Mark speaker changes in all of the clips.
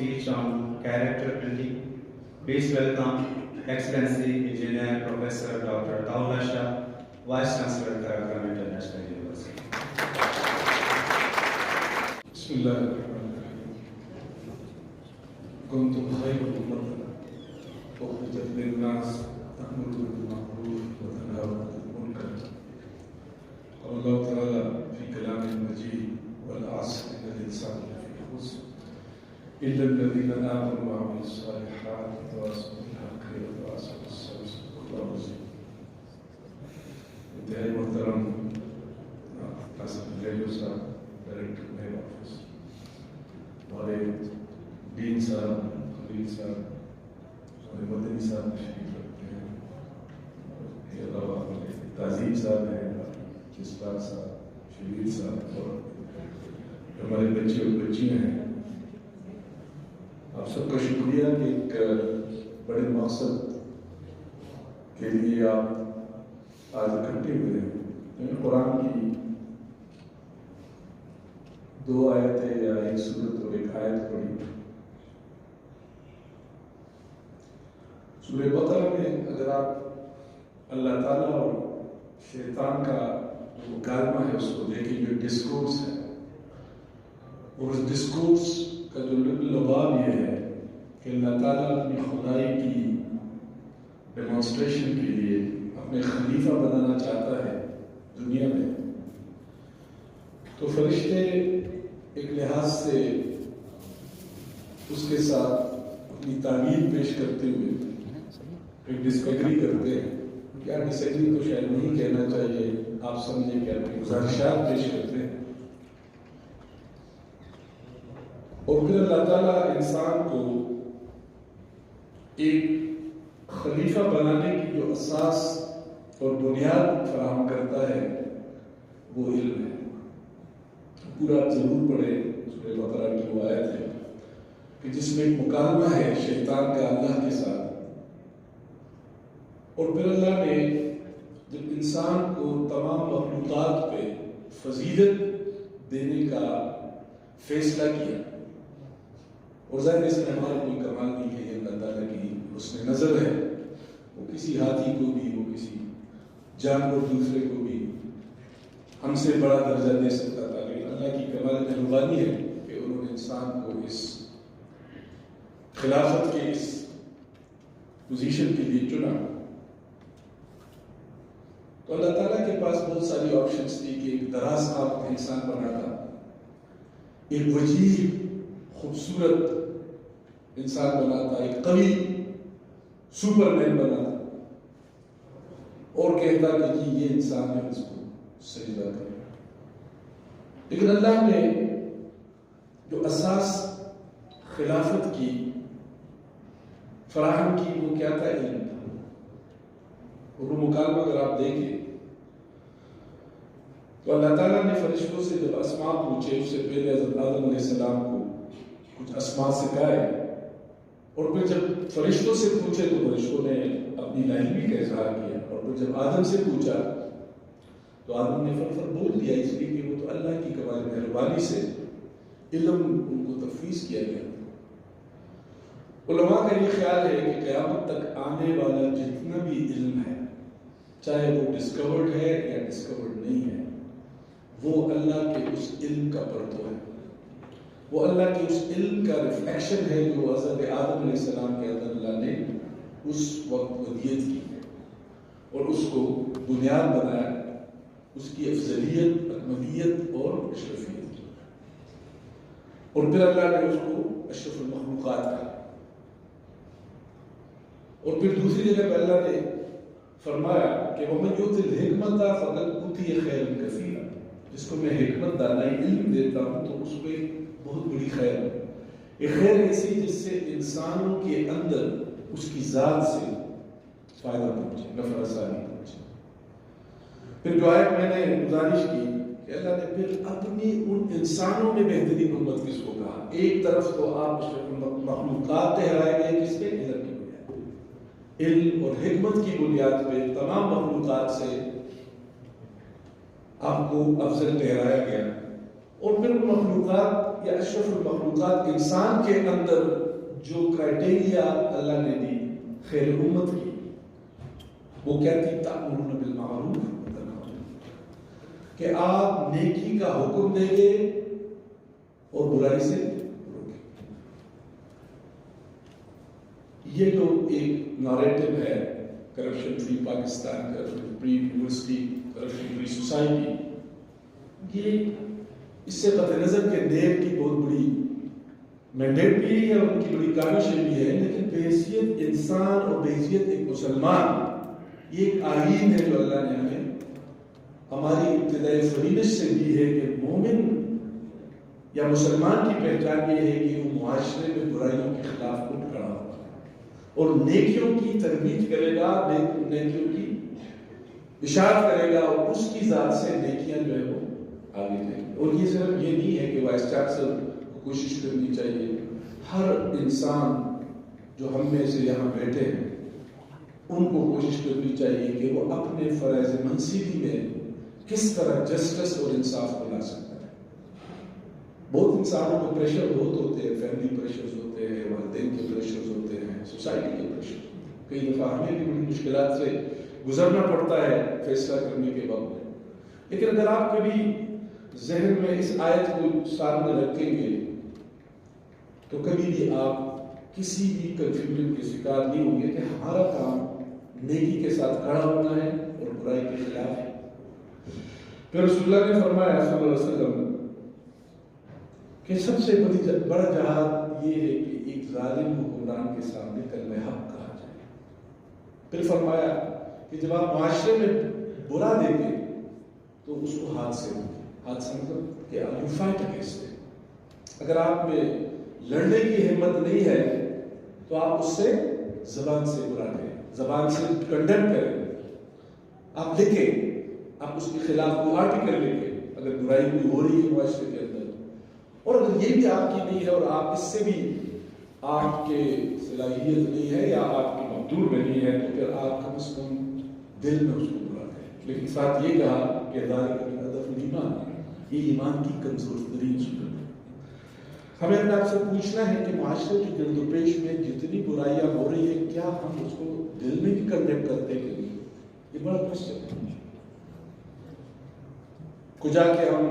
Speaker 1: speech on character building. Please welcome Excellency Engineer Professor Dr. Taullah Shah, Vice Chancellor, Karakoram International University.
Speaker 2: بسم الله الرحمن الرحيم. كنتم خير أمة أخرجت للناس تأمرون بالمعروف وتنهون عن المنكر. قال الله تعالى في كلامه المجيد والعصر إن الإنسان لفي خسر إلا الذين آمنوا وعملوا الصالحات وتواصوا بالحق وتواصوا بالصبر. الله عظيم. انتهائی محترم قاسم ریڈیو صاحب، ڈائریکٹر میرے آفس، ہمارے ڈین صاحب، خلیل صاحب، ہمارے مدنی صاحب تشریف رکھتے ہیں، کے علاوہ ہمارے تعظیم صاحب ہیں، جسپال صاحب، شبیر صاحب، اور ہمارے بچے اور بچیاں ہیں. آپ سب کا شکریہ کہ ایک بڑے مقصد کے لیے آپ آج اکٹھے ہوئے ہیں. میں نے قرآن کی 2 آیتیں یا ایک سورت اور ایک آیت پڑھی. سورہ بقرہ میں اگر آپ اللہ تعالیٰ اور شیطان کا جو مکالمہ ہے اس کو دیکھیں، جو ڈسکورس ہے، اور اس ڈسکورس کا جو لباب یہ ہے کہ اللہ تعالیٰ اپنی خدائی کی ڈیمانسٹریشن کے لیے اپنے خلیفہ بنانا چاہتا ہے دنیا میں، تو فرشتے ایک لحاظ سے اس کے ساتھ اپنی تعمیل پیش کرتے ہوئے ایک ڈس ایگری کرتے ہیں. کیا ڈس ایگری تو شاید نہیں کہنا چاہیے، آپ سمجھیں کہ اپنی گزارشات پیش کرتے ہیں. اور پھر اللہ تعالیٰ انسان کو ایک خلیفہ بنانے کی جو اساس اور بنیاد فراہم کرتا ہے وہ علم ہے. پورا ضرور پڑھے سورہ بقرہ کی وہ آیت ہے کہ جس میں ایک مکالمہ ہے شیطان کا اللہ کے ساتھ. اور پھر اللہ نے جب انسان کو تمام مخلوقات پہ فضیلت دینے کا فیصلہ کیا، اور ظاہر اس میں ہمارا کوئی کمال نہیں ہے، یہ اللہ تعالیٰ کی حسن نظر ہے. وہ کسی ہاتھی کو بھی، وہ کسی جانور دوسرے کو بھی ہم سے بڑا درجہ دے سکتا تھا، لیکن اللہ کی کمال مہربانی ہے کہ انہوں نے انسان کو اس خلافت کے اس پوزیشن کے لیے چنا. تو اللہ تعالیٰ کے پاس بہت ساری آپشنز تھی کہ ایک دراز قامت انسان بنا تھا، ایک وجیح خوبصورت انسان بنا تھا، ایک قوی سپر مین بنا تھا، اور کہتا کہ جی یہ انسان ہے اس کو سجدہ کرے. لیکن اللہ نے جو اساس خلافت کی فراہم کی وہ کیا تھا؟ علم تھا. اور وہ مکالمہ اگر آپ دیکھیں تو اللہ تعالیٰ نے فرشتوں سے جب اسماء پوچھے، اس سے پہلے حضرت آدم علیہ السلام کو کچھ اسماء سکھائے، اور پھر جب فرشتوں سے پوچھے تو فرشتوں نے اپنی لاعلمی کا اظہار کیا، اور پھر جب آدم سے پوچھا تو آدم نے فر بول دیا، اس لیے کہ وہ تو اللہ کی کمال مہربانی سے علم ان کو تفویض کیا گیا. علماء کا یہ خیال ہے کہ قیامت تک آنے والا جتنا بھی علم ہے، چاہے وہ ڈسکورڈ ہے یا ڈسکورڈ نہیں ہے، وہ اللہ کے اس علم کا پرتو ہے، وہ اللہ کے اس علم کا ریفلیکشن ہے جو حضرت آدم علیہ السلام کے اندر اللہ نے اس وقت ودیت کی اور اس کو بنیاد بنایا، اس کی افضلیت، اکملیت اور اشرفیت کی. اور پھر اللہ نے اس کو اشرف المخلوقات کہا. اور پھر دوسری جگہ پہ اللہ نے فرمایا کہ وَمَنْ يُؤْتِ الْحِكْمَةَ فَقَدْ أُوتِيَ خَيْرًا كَثِيرًا، جس کو میں حکمت دانائی علم دیتا ہوں تو اس کو ایک بہت بڑی خیر ہے. ایک خیر ایسی جس سے انسانوں کے اندر اس کی ذات سے فائدہ پہنچے، نفع رسانی پہنچے. پھر جو آیت میں نے گزارش کی کہ اللہ نے پھر اپنی ان انسانوں میں بہترین امت کس کو کہا. ایک طرف تو آپ مخلوقات ٹھہرائے گئے کس پہ؟ علم کی بنیاد، علم اور حکمت کی بنیاد پہ تمام مخلوقات سے آپ کو افضل ٹھہرایا گیا. اور پھر مخلوقات یا اشرف المخلوقات انسان کے اندر جو کرائٹیریا اللہ نے دی خیر امت کی، وہ کیا تھی؟ تأمرون بالمعروف کہ آپ نیکی کا حکم دیں گے اور برائی سے روکیں۔ یہ جو ایک ناریٹو ہے corruption free Pakistan, corruption free university, corruption free society, یہ اس سے قطع نظر کہ نیب کی بہت بڑی مینڈیٹ بھی ہے، ان کی بڑی کاوشیں بھی ہے، لیکن بحیثیت انسان اور بحیثیت ایک مسلمان، یہ ایک آئین ہے جو اللہ نے ہمیں ہماری ابتدائی فرینش سے دی ہے کہ مومن یا مسلمان کی پہچان یہ ہے کہ وہ معاشرے میں برائیوں کے خلاف اٹھ کھڑا ہوگا اور نیکیوں کی ترویج کرے گا، نیکیوں کی اشاعت کرے گا، اور اس کی ذات سے نیکیاں جو ہے وہ آگے جائیں گی۔ اور یہ صرف یہ نہیں ہے کہ وائس چانسلر کو کوشش کرنی چاہیے، ہر انسان جو ہم میں سے یہاں بیٹھے ہیں ان کو کوشش کرنی چاہیے کہ وہ اپنے فرائض منصبی میں کس طرح جسٹس اور انصاف کو لا سکتا ہے۔ بہت انسانوں کو پریشر بہت ہوتے ہیں، فیملی پریشرز ہوتے ہیں، والدین کے پریشرز ہوتے ہیں، سوسائٹی کے پریشر، کئی دفعہ ہمیں بھی بڑی مشکلات سے گزرنا پڑتا ہے فیصلہ کرنے کے وقت۔ لیکن اگر آپ کبھی ذہن میں اس آیت کو سامنے رکھیں گے تو کبھی بھی آپ کسی بھی کنفیوژن کے شکار نہیں ہوں گے کہ ہمارا کام نیکی کے ساتھ کھڑا ہونا ہے اور برائی کے خلاف۔ پھر رسول اللہ نے فرمایا صلی اللہ علیہ وسلم کہ سب سے بڑا جہاد یہ ہے کہ ایک ظالم حکمران کے سامنے کلمہ حق کہا جائے۔ پھر فرمایا کہ جب آپ معاشرے میں برا دیکھیں تو اس کو ہاتھ سے روکیں۔ ہاتھ سے مطلب کہ یو فائٹ اگینسٹ اٹ۔ اگر آپ میں لڑنے کی ہمت نہیں ہے تو آپ اس سے زبان سے برا کریں، زبان سے کنڈم کریں، آپ لکھیں، آپ اس کے خلاف کوئی آرٹیکل لکھیں اگر برائی کوئی ہو رہی ہے معاشرے کے اندر، اور اگر یہ بھی آپ کی نہیں ہے اور آپ اس سے بھی آپ کے صلاحیت نہیں ہے یا آپ کے مقدور میں نہیں ہے تو پھر آپ کم از کم دل میں اس کو برا کریں۔ لیکن ساتھ یہ کہا کہ ذالک من اضعف الایمان، یہ ایمان کی کمزور ترین صورت ہے۔ ہمیں اپنے آپ سے پوچھنا ہے کہ معاشرے کی گرد و پیش میں جتنی برائیاں ہو رہی ہیں کیا ہم اس کو دل میں بھی کنڈیم کرتے ہیں کہ نہیں؟ یہ بڑا کوشچن ہے۔ کجا کہ ہم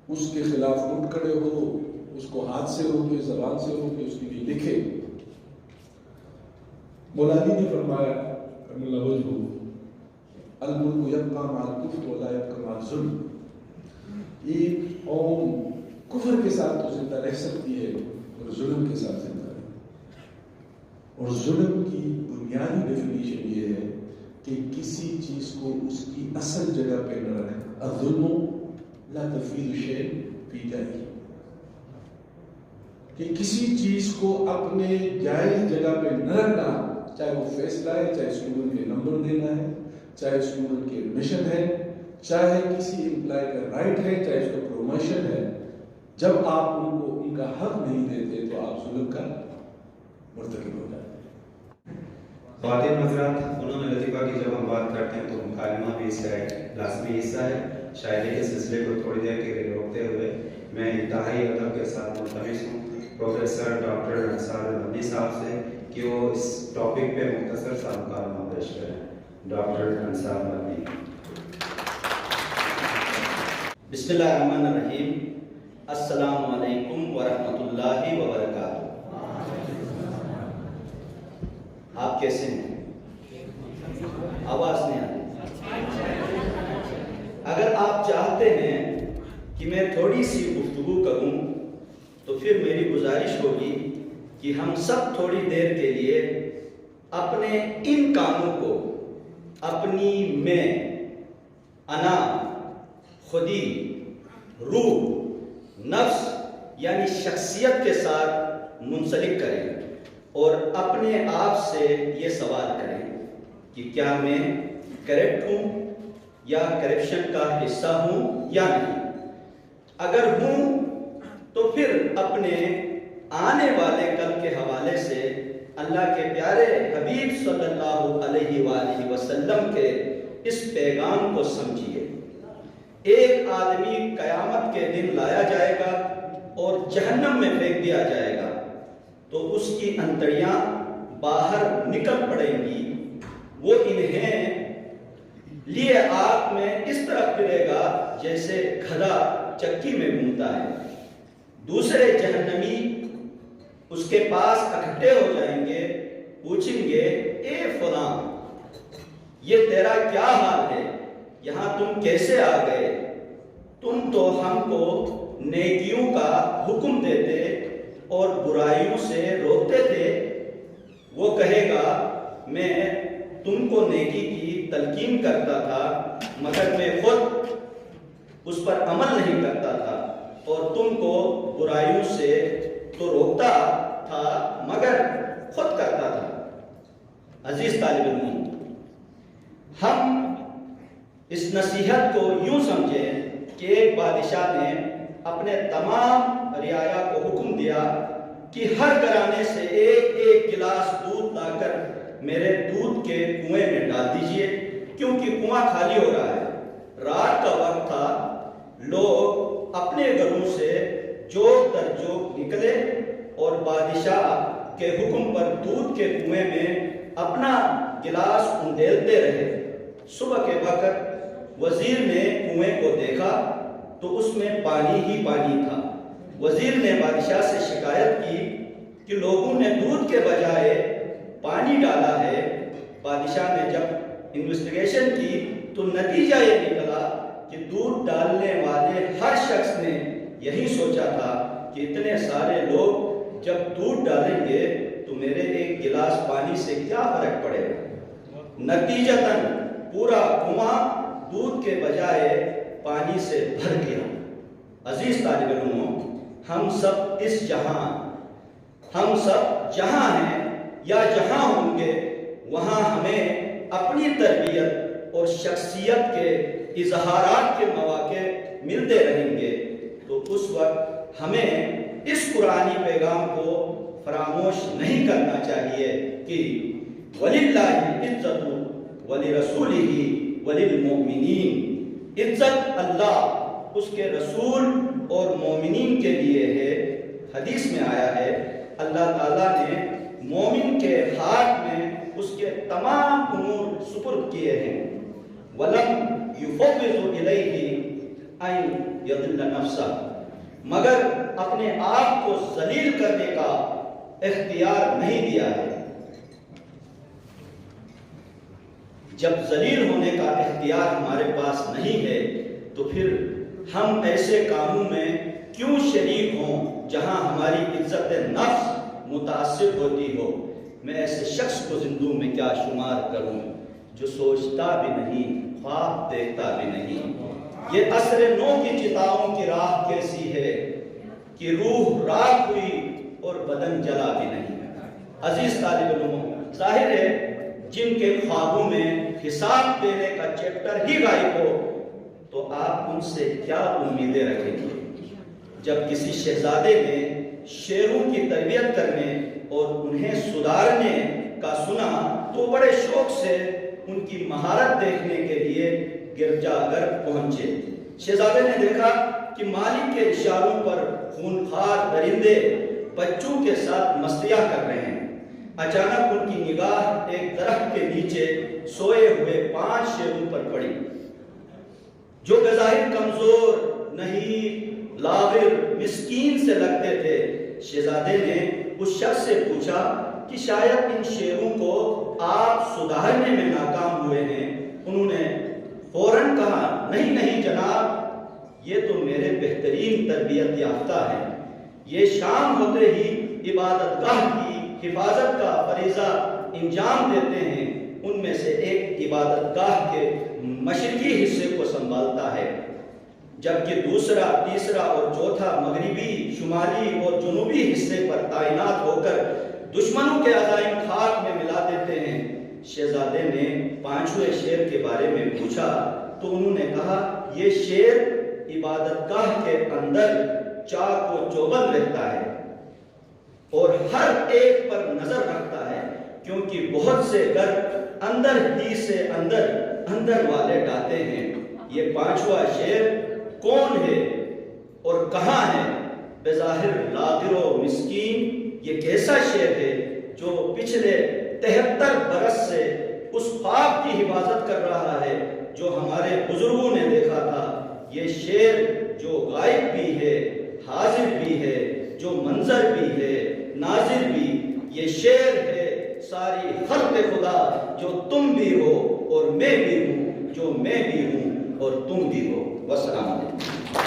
Speaker 2: اس کے خلاف اٹھ کھڑے ہو، اس کو ہاتھ سے روکے، زبان سے روکے، اس کے لیے لکھے۔ مولا علی نے فرمایا رحم اللہ وجہہ، الملک یبقی مع الکفر ولا یبقی مع الظلم، ایک قوم کفر کے ساتھ تو زندہ رہ سکتی ہے اور ظلم کے ساتھ زندہ رہ، اور ظلم کی بنیادی ڈیفینیشن یہ ہے کہ کسی چیز کو اس کی اصل جگہ پہ نہ رکھنا۔ الظلم لا تفید شیء فی جائزہ، کہ کسی چیز کو اپنے جائز جگہ پہ نہ رکھنا، چاہے وہ فیصلہ ہے، چاہے اسٹوڈنٹ کے نمبر دینا ہے، چاہے اسٹوڈنٹ کی ایڈمیشن ہے، چاہے کسی امپلائی کا رائٹ ہے، چاہے اس کا پروموشن ہے، جب آپ ان کو ان کا حق نہیں دیتے تو آپ ظلم کا مرتکب ہو جاتے ہیں۔
Speaker 1: خواتین حضرات، فنون لطیفہ کی جب ہم بات کرتے ہیں تو مکالمہ بھی اس کا ایک لازمی حصہ ہے۔ شاعری کے سلسلے کو تھوڑی دیر کے لیے روکتے ہوئے میں انتہائی ادب کے ساتھ ملتمس ہوں پروفیسر ڈاکٹر انصار البنی صاحب سے کہ وہ اس ٹاپک پہ مختصر سا مکالمہ پیش کریں۔ ڈاکٹر انصار البنی۔
Speaker 3: بسم اللہ الرحمن الرحیم۔ السلام علیکم ورحمۃ اللہ وبرکاتہ۔ آپ کیسے ہیں؟ آواز نہیں آ رہی؟ اگر آپ چاہتے ہیں کہ میں تھوڑی سی گفتگو کروں تو پھر میری گزارش ہوگی کہ ہم سب تھوڑی دیر کے لیے اپنے ان کاموں کو اپنی میں، انا، خودی، روح، نفس یعنی شخصیت کے ساتھ منسلک کریں اور اپنے آپ سے یہ سوال کریں کہ کیا میں کرپٹ ہوں یا کرپشن کا حصہ ہوں یا نہیں۔ اگر ہوں تو پھر اپنے آنے والے کل کے حوالے سے اللہ کے پیارے حبیب صلی اللہ علیہ وآلہ وسلم کے اس پیغام کو سمجھیے، ایک آدمی قیامت کے دن لایا جائے گا اور جہنم میں پھینک دیا جائے گا تو اس کی انتڑیاں باہر نکل پڑیں گی، وہ انہیں لیے آگ میں اس طرح پھرے گا جیسے گدھا چکی میں گھومتا ہے۔ دوسرے جہنمی اس کے پاس اکٹھے ہو جائیں گے، پوچھیں گے اے فلاں یہ تیرا کیا حال ہے، یہاں تم کیسے آ گئے؟ تم تو ہم کو نیکیوں کا حکم دیتے اور برائیوں سے روکتے تھے۔ وہ کہے گا میں تم کو نیکی کی تلقین کرتا تھا مگر میں خود اس پر عمل نہیں کرتا تھا، اور تم کو برائیوں سے تو روکتا تھا مگر خود کرتا تھا۔ عزیز طالب علم، ہم اس نصیحت کو یوں سمجھیں کہ ایک بادشاہ نے اپنے تمام رعایا کو حکم دیا کہ ہر گھرانے سے ایک ایک گلاس دودھ لا کر میرے دودھ کے کنویں میں ڈال دیجئے، کیونکہ کنواں خالی ہو رہا ہے۔ رات کا وقت تھا، لوگ اپنے گھروں سے جوک در جوک نکلے اور بادشاہ کے حکم پر دودھ کے کنویں میں اپنا گلاس اندیلتے رہے۔ صبح کے وقت وزیر نے کنویں کو دیکھا تو اس میں پانی ہی پانی تھا۔ وزیر نے بادشاہ سے شکایت کی کہ لوگوں نے دودھ کے بجائے پانی ڈالا ہے۔ بادشاہ نے جب انویسٹیگیشن کی تو نتیجہ یہ نکلا کہ دودھ ڈالنے والے ہر شخص نے یہی سوچا تھا کہ اتنے سارے لوگ جب دودھ ڈالیں گے تو میرے ایک گلاس پانی سے کیا فرق پڑے گا۔ نتیجتاً پورا کنواں دودھ کے بجائے پانی سے بھر گیا۔ عزیز طالب علموں، ہم سب جہاں ہیں یا جہاں ہوں گے وہاں ہمیں اپنی تربیت اور شخصیت کے اظہارات کے مواقع ملتے رہیں گے، تو اس وقت ہمیں اس قرآنی پیغام کو فراموش نہیں کرنا چاہیے کہ وَلِلَّهِ الْعِزَّةُ وَلِرَسُولِهِ وَلِلْمُؤْمِنِينَ، عزت اللہ، اس کے رسول اور مومنین کے لیے ہے۔ حدیث میں آیا ہے اللہ تعالیٰ نے مومن کے ہاتھ میں اس کے تمام امور سپرد کیے ہیں۔ وَلَمْ يُفَوِّضُ إِلَيْهِ أَنْ يَضِلَّ نَفْسَهُ، مگر اپنے آپ کو ذلیل کرنے کا اختیار نہیں دیا ہے۔ جب ذلیل ہونے کا اختیار ہمارے پاس نہیں ہے تو پھر ہم ایسے کاموں میں کیوں شریک ہوں جہاں ہماری عزت نفس متاثر ہوتی ہو۔ میں ایسے شخص کو زندوں میں کیا شمار کروں جو سوچتا بھی نہیں، خواب دیکھتا بھی نہیں۔ یہ عصر نو کی چتاؤں کی راہ کیسی ہے کہ روح راکھ ہوئی اور بدن جلا بھی نہیں۔ عزیز طالب علموں، ظاہر ہے جن کے خوابوں میں حساب دینے کا چیپٹر ہی غائب ہو تو آپ ان سے کیا امیدیں رکھیں گے؟ جب کسی شہزادے نے شیروں کی تربیت کرنے اور انہیں سدھارنے کا سنا تو بڑے شوق سے ان کی مہارت دیکھنے کے لیے گرجا گھر پہنچے۔ شہزادے نے دیکھا کہ مالک کے اشاروں پر خونخوار درندے بچوں کے ساتھ مستیاں کر رہے ہیں۔ اچانک ان کی نگاہ ایک درخت کے نیچے سوئے ہوئے 5 شیروں پر پڑی جو بظاہر کمزور، نہیں، لاغر، مسکین سے لگتے تھے۔ شہزادے نے اس شخص سے پوچھا کہ شاید ان شیروں کو آپ سدھارنے میں ناکام ہوئے ہیں۔ انہوں نے فوراً کہا نہیں جناب، یہ تو میرے بہترین تربیت یافتہ ہیں۔ یہ شام ہوتے ہی عبادت گاہ کی حفاظت کا فریضہ انجام دیتے ہیں۔ ان میں سے ایک عبادت گاہ کے مشرقی حصے کو سنبھالتا ہے، جبکہ دوسرا، تیسرا اور چوتھا مغربی، شمالی اور جنوبی حصے پر تعینات ہو کر دشمنوں کے عزائم خاک میں ملا دیتے ہیں۔ شہزادے نے 5ویں شیر کے بارے میں پوچھا تو انہوں نے کہا یہ شیر عبادت گاہ کے اندر چاق و چوبند رہتا ہے اور ہر ایک پر نظر رکھتا ہے، کیونکہ بہت سے گھر اندر ہی سے اندر والے ڈاتے ہیں۔ یہ پانچواں شعر کون ہے اور کہاں ہے؟ بظاہر لاغر و مسکین یہ کیسا شعر ہے جو پچھلے 73 برس سے اس خواب کی حفاظت کر رہا ہے جو ہمارے بزرگوں نے دیکھا تھا۔ یہ شعر جو غائب بھی ہے، حاضر بھی ہے، جو منظر بھی ہے، ناظر بھی، یہ شعر ہے ساری خلق خدا جو تم بھی ہو اور میں بھی ہوں، جو میں بھی ہوں اور تم بھی ہو۔ والسلام علیکم۔